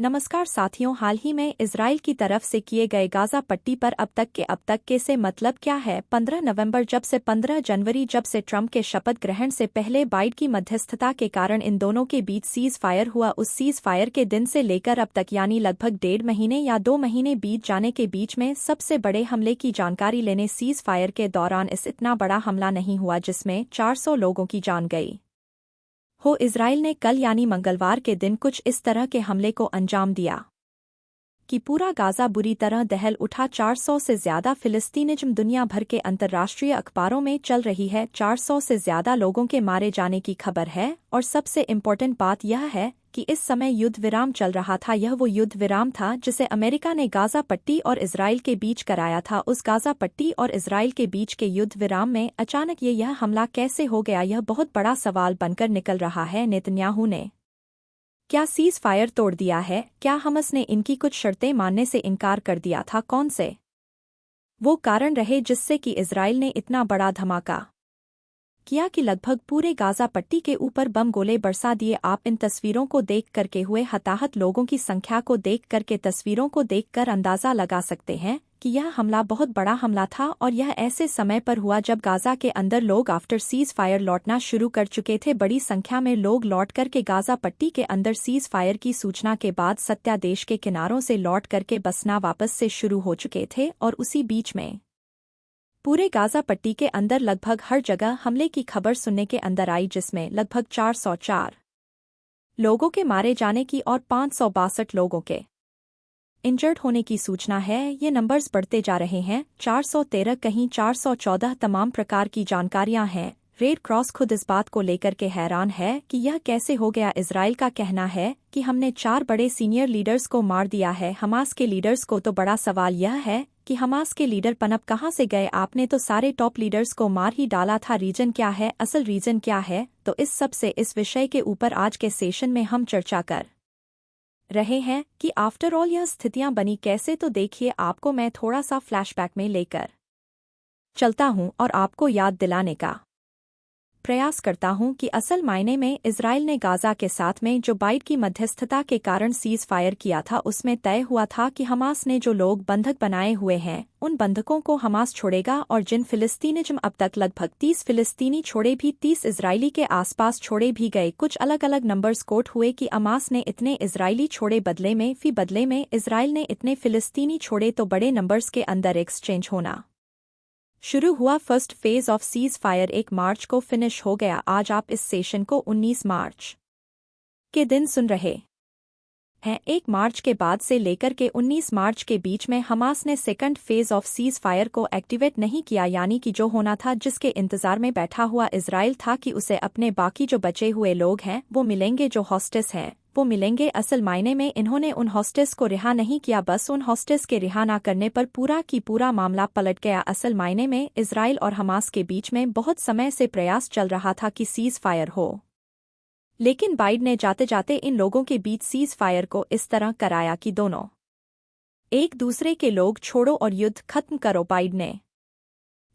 नमस्कार साथियों, हाल ही में इजराइल की तरफ से किए गए गाजा पट्टी पर अब तक के से मतलब क्या है। 15 नवंबर जब से 15 जनवरी जब से ट्रंप के शपथ ग्रहण से पहले बाइडेन की मध्यस्थता के कारण इन दोनों के बीच सीज फायर हुआ, उस सीज फायर के दिन से लेकर अब तक यानी लगभग 1.5 महीने या 2 महीने बीत जाने के बीच में सबसे बड़े हमले की जानकारी लेने सीज फायर के दौरान इतना बड़ा हमला नहीं हुआ जिसमें 400 लोगों की जान गई हो। इजराइल ने कल यानी मंगलवार के दिन कुछ इस तरह के हमले को अंजाम दिया कि पूरा गाजा बुरी तरह दहल उठा। 400 से ज्यादा फिलिस्तीनिज़्म दुनिया भर के अंतर्राष्ट्रीय अखबारों में चल रही है। 400 से ज्यादा लोगों के मारे जाने की खबर है और सबसे इम्पोर्टेंट बात यह है कि इस समय युद्ध विराम चल रहा था। यह वो युद्ध विराम था जिसे अमेरिका ने गाजा पट्टी और इजराइल के बीच कराया था। उस गाजा पट्टी और इजराइल के बीच के युद्ध विराम में अचानक यह हमला कैसे हो गया, यह बहुत बड़ा सवाल बनकर निकल रहा है। नेतन्याहू ने क्या सीज फायर तोड़ दिया है? क्या हमास ने इनकी कुछ शर्तें मानने से इनकार कर दिया था? कौन से वो कारण रहे जिससे कि इजराइल ने इतना बड़ा धमाका किया कि लगभग पूरे गाजा पट्टी के ऊपर बम गोले बरसा दिए? आप इन तस्वीरों को देख करके हुए हताहत लोगों की संख्या को देख करके तस्वीरों को देखकर अंदाजा लगा सकते हैं कि यह हमला बहुत बड़ा हमला था और यह ऐसे समय पर हुआ जब गाजा के अंदर लोग आफ्टर सीज फायर लौटना शुरू कर चुके थे। बड़ी संख्या में लोग लौट करके गाजा पट्टी के अंदर सीज फायर की सूचना के बाद सत्यादेश के किनारों से लौट करके बसना वापस से शुरू हो चुके थे और उसी बीच में पूरे गाजा पट्टी के अंदर लगभग हर जगह हमले की खबर सुनने के अंदर आई, जिसमें लगभग 404 लोगों के मारे जाने की और 562 लोगों के इंजर्ड होने की सूचना है। ये नंबर्स बढ़ते जा रहे हैं। 413 कहीं 414 तमाम प्रकार की जानकारियां हैं। रेड क्रॉस खुद इस बात को लेकर के हैरान है कि यह कैसे हो गया। इजराइल का कहना है कि हमने 4 बड़े सीनियर लीडर्स को मार दिया है। हमास के लीडर्स को तो बड़ा सवाल यह है कि हमास के लीडर पनप कहाँ से गए? आपने तो सारे टॉप लीडर्स को मार ही डाला था। रीजन क्या है? असल रीजन क्या है? तो इस सब से इस विषय के ऊपर आज के सेशन में हम चर्चा कर रहे हैं कि आफ्टर ऑल यह स्थितियां बनी कैसे। तो देखिए, आपको मैं थोड़ा सा फ्लैशबैक में लेकर चलता हूं और आपको याद दिलाने का प्रयास करता हूं कि असल मायने में इजराइल ने गाजा के साथ में जो बाइडेन की मध्यस्थता के कारण सीज फायर किया था, उसमें तय हुआ था कि हमास ने जो लोग बंधक बनाए हुए हैं उन बंधकों को हमास छोड़ेगा और जिन फिलिस्तीनिज़्म अब तक लगभग 30 फिलिस्तीनी छोड़े भी 30 इजरायली के आसपास छोड़े भी गए। कुछ अलग अलग नंबर्स कोट हुए कि हमास ने इतने इजरायली छोड़े, बदले में इजराइल ने इतने फिलिस्तीनी छोड़े, तो बड़े नंबर्स के अंदर एक्सचेंज होना शुरू हुआ। First phase of cease fire 1 मार्च को फिनिश हो गया। आज आप इस सेशन को 19 मार्च के दिन सुन रहे हैं। 1 मार्च के बाद से लेकर के 19 मार्च के बीच में हमास ने second phase of cease fire को एक्टिवेट नहीं किया, यानी कि जो होना था, जिसके इंतजार में बैठा हुआ इजराइल था कि उसे अपने बाकी जो बचे हुए लोग हैं वो मिलेंगे, जो हॉस्टेस हैं वो मिलेंगे। असल मायने में इन्होंने उन हॉस्टेस को रिहा नहीं किया, बस उन हॉस्टेस के रिहा ना करने पर पूरा की पूरा मामला पलट गया। असल मायने में इजराइल और हमास के बीच में बहुत समय से प्रयास चल रहा था कि सीज फायर हो, लेकिन बाइडेन ने जाते जाते इन लोगों के बीच सीज फायर को इस तरह कराया कि दोनों एक दूसरे के लोग छोड़ो और युद्ध खत्म करो। बाइडेन ने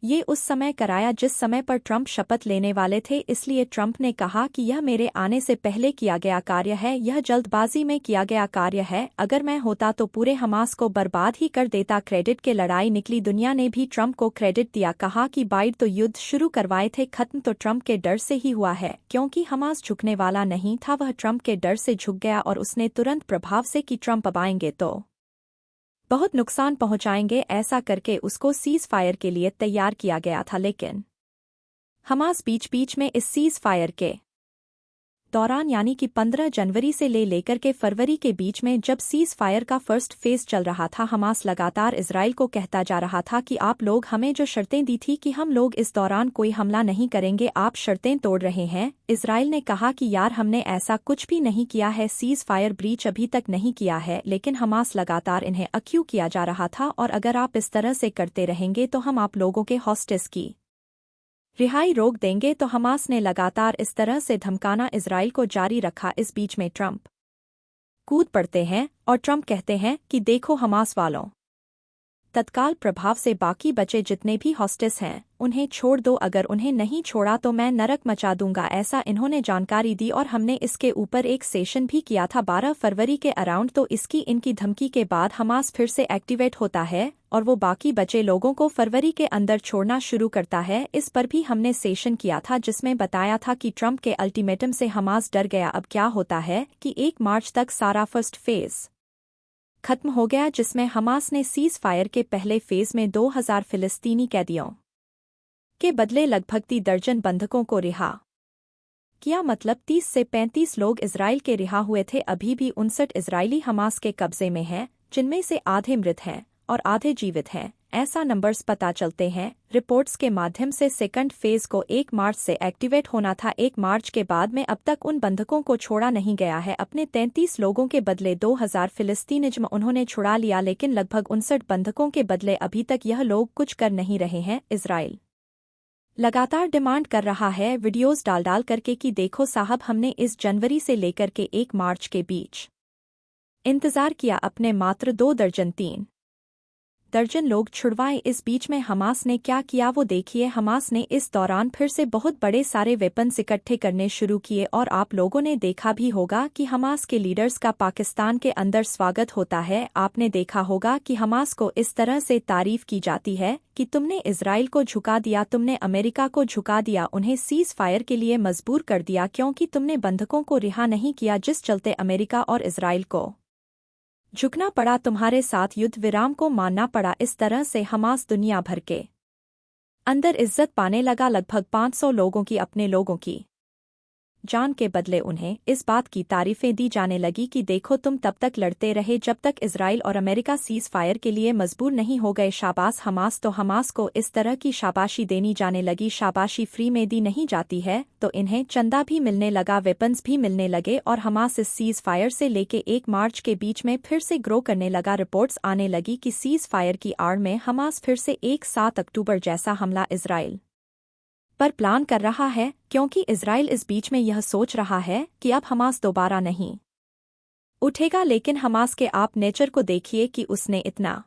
ये उस समय कराया जिस समय पर ट्रंप शपथ लेने वाले थे, इसलिए ट्रंप ने कहा कि यह मेरे आने से पहले किया गया कार्य है, यह जल्दबाजी में किया गया कार्य है। अगर मैं होता तो पूरे हमास को बर्बाद ही कर देता। क्रेडिट के लड़ाई निकली, दुनिया ने भी ट्रंप को क्रेडिट दिया, कहा कि बाइडेन तो युद्ध शुरू करवाए थे, खत्म तो ट्रंप के डर से ही हुआ है, क्योंकि हमास झुकने वाला नहीं था। वह ट्रंप के डर से झुक गया और उसने तुरंत प्रभाव से कि ट्रंप अब आएंगे तो बहुत नुकसान पहुंचाएंगे, ऐसा करके उसको सीज फायर के लिए तैयार किया गया था। लेकिन हमास बीच बीच में इस सीज फायर के दौरान यानी कि 15 जनवरी से लेकर के फरवरी के बीच में जब सीज फायर का फर्स्ट फेज चल रहा था, हमास लगातार इजराइल को कहता जा रहा था कि आप लोग हमें जो शर्तें दी थी कि हम लोग इस दौरान कोई हमला नहीं करेंगे, आप शर्तें तोड़ रहे हैं। इजराइल ने कहा कि यार हमने ऐसा कुछ भी नहीं किया है, सीज फायर ब्रीच अभी तक नहीं किया है। लेकिन हमास लगातार इन्हें अक्यू किया जा रहा था और अगर आप इस तरह से करते रहेंगे तो हम आप लोगों के हॉस्टेस की रिहाई रोक देंगे। तो हमास ने लगातार इस तरह से धमकाना इजराइल को जारी रखा। इस बीच में ट्रंप कूद पड़ते हैं और ट्रंप कहते हैं कि देखो हमास वालों, तत्काल प्रभाव से बाकी बचे जितने भी हॉस्टेस हैं उन्हें छोड़ दो, अगर उन्हें नहीं छोड़ा तो मैं नरक मचा दूंगा, ऐसा इन्होंने जानकारी दी। और हमने इसके ऊपर एक सेशन भी किया था 12 फरवरी के अराउंड। तो इसकी इनकी धमकी के बाद हमास फिर से एक्टिवेट होता है और वो बाकी बचे लोगों को फरवरी के अंदर छोड़ना शुरू करता है। इस पर भी हमने सेशन किया था जिसमें बताया था कि ट्रंप के अल्टीमेटम से हमास डर गया। अब क्या होता है कि 1 मार्च तक सारा फर्स्ट फेज खत्म हो गया, जिसमें हमास ने सीज फायर के पहले फेज में 2000 फिलिस्तीनी कैदियों के बदले लगभग 3 दर्जन बंधकों को रिहा किया। मतलब 30 से 35 लोग इजराइल के रिहा हुए थे। अभी भी 59 इजरायली हमास के कब्जे में हैं, जिनमें से आधे मृत हैं और आधे जीवित हैं, ऐसा नंबर्स पता चलते हैं। रिपोर्ट्स के माध्यम से सेकंड फेज को 1 मार्च से एक्टिवेट होना था। 1 मार्च के बाद में अब तक उन बंधकों को छोड़ा नहीं गया है। अपने 33 लोगों के बदले 2000 फिलिस्तीनिज्म उन्होंने छुड़ा लिया, लेकिन लगभग 59 बंधकों के बदले अभी तक यह लोग कुछ कर नहीं रहे हैं। इजराइल लगातार डिमांड कर रहा है वीडियोस डाल करके कि देखो साहब, हमने इस जनवरी से लेकर के 1 मार्च के बीच इंतजार किया, अपने मात्र 2 दर्जन 3 दर्जन लोग छुड़वाए। इस बीच में हमास ने क्या किया वो देखिए। हमास ने इस दौरान फिर से बहुत बड़े सारे वेपन्स इकट्ठे करने शुरू किए और आप लोगों ने देखा भी होगा कि हमास के लीडर्स का पाकिस्तान के अंदर स्वागत होता है। आपने देखा होगा कि हमास को इस तरह से तारीफ की जाती है कि तुमने इजराइल को झुका दिया, तुमने अमेरिका को झुका दिया, उन्हें सीज फायर के लिए मजबूर कर दिया, क्योंकि तुमने बंधकों को रिहा नहीं किया, जिस चलते अमेरिका और इजराइल को झुकना पड़ा, तुम्हारे साथ युद्ध विराम को मानना पड़ा। इस तरह से हमास दुनिया भर के अंदर इज्जत पाने लगा। लगभग 500 लोगों की, अपने लोगों की जान के बदले उन्हें इस बात की तारीफें दी जाने लगी कि देखो तुम तब तक लड़ते रहे जब तक इजराइल और अमेरिका सीज फायर के लिए मजबूर नहीं हो गए। शाबाश हमास। तो हमास को इस तरह की शाबाशी देनी जाने लगी। शाबाशी फ्री में दी नहीं जाती है तो इन्हें चंदा भी मिलने लगा, वेपन्स भी मिलने लगे और हमास इस सीज फायर से लेके 1 मार्च के बीच में फिर से ग्रो करने लगा। रिपोर्ट्स आने लगी कि सीज फायर की आड़ में हमास फिर से 7 अक्टूबर जैसा हमला इजराइल पर प्लान कर रहा है, क्योंकि इजराइल इस बीच में यह सोच रहा है कि अब हमास दोबारा नहीं उठेगा। लेकिन हमास के आप नेचर को देखिए कि उसने इतना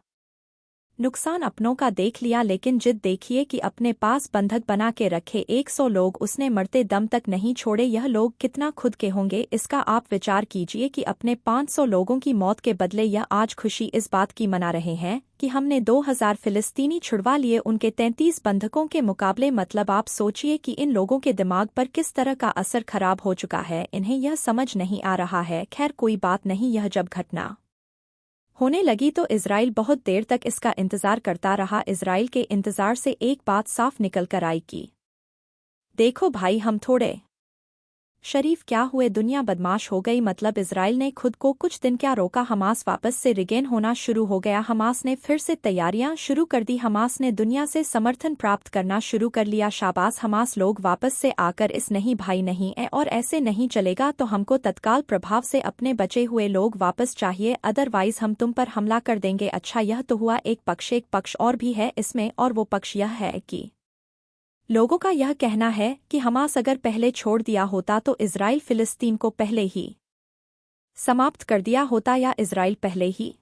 नुकसान अपनों का देख लिया, लेकिन जिद देखिए कि अपने पास बंधक बना के रखे 100 लोग उसने मरते दम तक नहीं छोड़े। यह लोग कितना खुद के होंगे, इसका आप विचार कीजिए कि अपने 500 लोगों की मौत के बदले यह आज खुशी इस बात की मना रहे हैं कि हमने 2000 फिलिस्तीनी छुड़वा लिए उनके 33 बंधकों के मुकाबले। मतलब आप सोचिए कि इन लोगों के दिमाग पर किस तरह का असर खराब हो चुका है, इन्हें यह समझ नहीं आ रहा है। खैर कोई बात नहीं, यह जब घटना होने लगी तो इजराइल बहुत देर तक इसका इंतजार करता रहा। इजराइल के इंतजार से एक बात साफ निकल कर आई कि देखो भाई, हम थोड़े शरीफ क्या हुए, दुनिया बदमाश हो गई। मतलब इजराइल ने खुद को कुछ दिन क्या रोका, हमास वापस से रिगेन होना शुरू हो गया। हमास ने फिर से तैयारियां शुरू कर दी, हमास ने दुनिया से समर्थन प्राप्त करना शुरू कर लिया। शाबाश हमास लोग वापस से आकर इस नहीं भाई नहीं है और ऐसे नहीं चलेगा, तो हमको तत्काल प्रभाव से अपने बचे हुए लोग वापस चाहिए, अदरवाइज हम तुम पर हमला कर देंगे। अच्छा यह तो हुआ एक पक्ष और भी है इसमें, और वो पक्ष यह है कि लोगों का यह कहना है कि हमास अगर पहले छोड़ दिया होता तो इजराइल फिलिस्तीन को पहले ही समाप्त कर दिया होता, या इजराइल पहले ही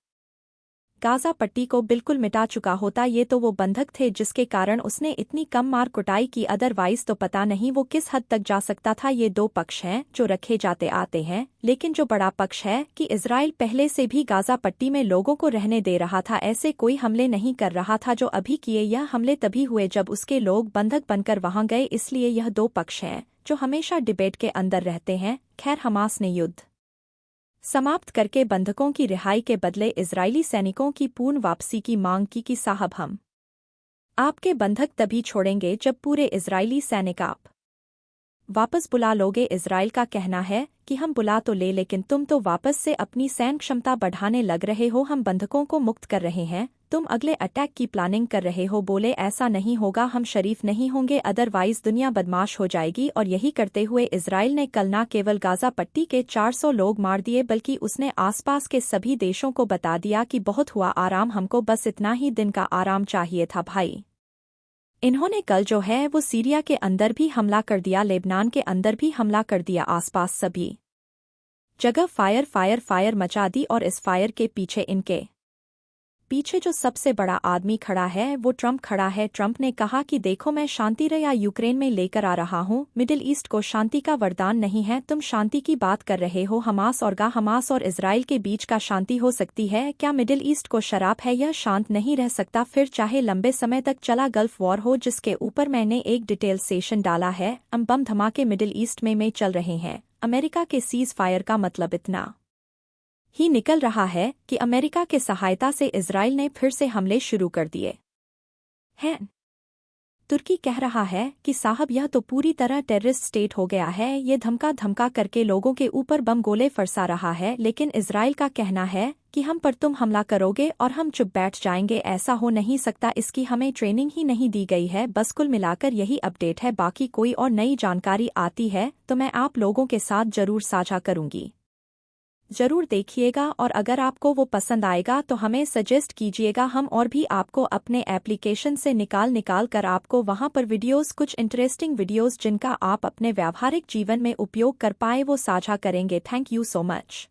गाजा पट्टी को बिल्कुल मिटा चुका होता। ये तो वो बंधक थे जिसके कारण उसने इतनी कम मार कुटाई की, अदरवाइज तो पता नहीं वो किस हद तक जा सकता था। ये 2 पक्ष हैं जो रखे जाते आते हैं, लेकिन जो बड़ा पक्ष है कि इजराइल पहले से भी गाजा पट्टी में लोगों को रहने दे रहा था, ऐसे कोई हमले नहीं कर रहा था जो अभी किए। यह हमले तभी हुए जब उसके लोग बंधक बनकर वहां गए, इसलिए यह 2 पक्ष हैं जो हमेशा डिबेट के अंदर रहते हैं। खैर हमास ने युद्ध समाप्त करके बंधकों की रिहाई के बदले इजरायली सैनिकों की पूर्ण वापसी की मांग की कि साहब हम आपके बंधक तभी छोड़ेंगे जब पूरे इजरायली सैनिक आप वापस बुला लोगे। इजराइल का कहना है कि हम बुला तो ले, लेकिन तुम तो वापस से अपनी सैन्य क्षमता बढ़ाने लग रहे हो, हम बंधकों को मुक्त कर रहे हैं, तुम अगले अटैक की प्लानिंग कर रहे हो। बोले ऐसा नहीं होगा, हम शरीफ नहीं होंगे, अदरवाइज दुनिया बदमाश हो जाएगी। और यही करते हुए इजराइल ने कल न केवल गाजा पट्टी के 400 लोग मार दिए, बल्कि उसने आसपास के सभी देशों को बता दिया कि बहुत हुआ आराम, हमको बस इतना ही दिन का आराम चाहिए था भाई। इन्होंने कल जो है वो सीरिया के अंदर भी हमला कर दिया, लेबनान के अंदर भी हमला कर दिया, आसपास सभी जगह फायर मचा दी। और इस फायर के पीछे इनके पीछे जो सबसे बड़ा आदमी खड़ा है वो ट्रंप खड़ा है। ट्रंप ने कहा कि देखो मैं शांति रया यूक्रेन में लेकर आ रहा हूँ। मिडिल ईस्ट को शांति का वरदान नहीं है। तुम शांति की बात कर रहे हो। हमास और इजराइल के बीच का शांति हो सकती है क्या? मिडिल ईस्ट को शराब है, यह शांत नहीं रह सकता फिर चाहे लंबे समय तक चला गल्फ वॉर हो, जिसके ऊपर मैंने एक डिटेल सेशन डाला है। बम धमाके मिडिल ईस्ट में चल रहे हैं। अमेरिका के सीज फायर का मतलब इतना ही निकल रहा है कि अमेरिका के सहायता से इजराइल ने फिर से हमले शुरू कर दिए हैं। तुर्की कह रहा है कि साहब यह तो पूरी तरह टेररिस्ट स्टेट हो गया है, ये धमका करके लोगों के ऊपर बम गोले फरसा रहा है। लेकिन इजराइल का कहना है कि हम पर तुम हमला करोगे और हम चुप बैठ जाएंगे। ऐसा हो नहीं सकता, इसकी हमें ट्रेनिंग ही नहीं दी गई है। बस कुल मिलाकर यही अपडेट है। बाकी कोई और नई जानकारी आती है तो मैं आप लोगों के साथ जरूर साझा करूंगी। जरूर देखिएगा और अगर आपको वो पसंद आएगा तो हमें सजेस्ट कीजिएगा। हम और भी आपको अपने एप्लीकेशन से निकाल कर आपको वहां पर वीडियोस, कुछ इंटरेस्टिंग वीडियोस जिनका आप अपने व्यावहारिक जीवन में उपयोग कर पाए, वो साझा करेंगे। Thank you so much.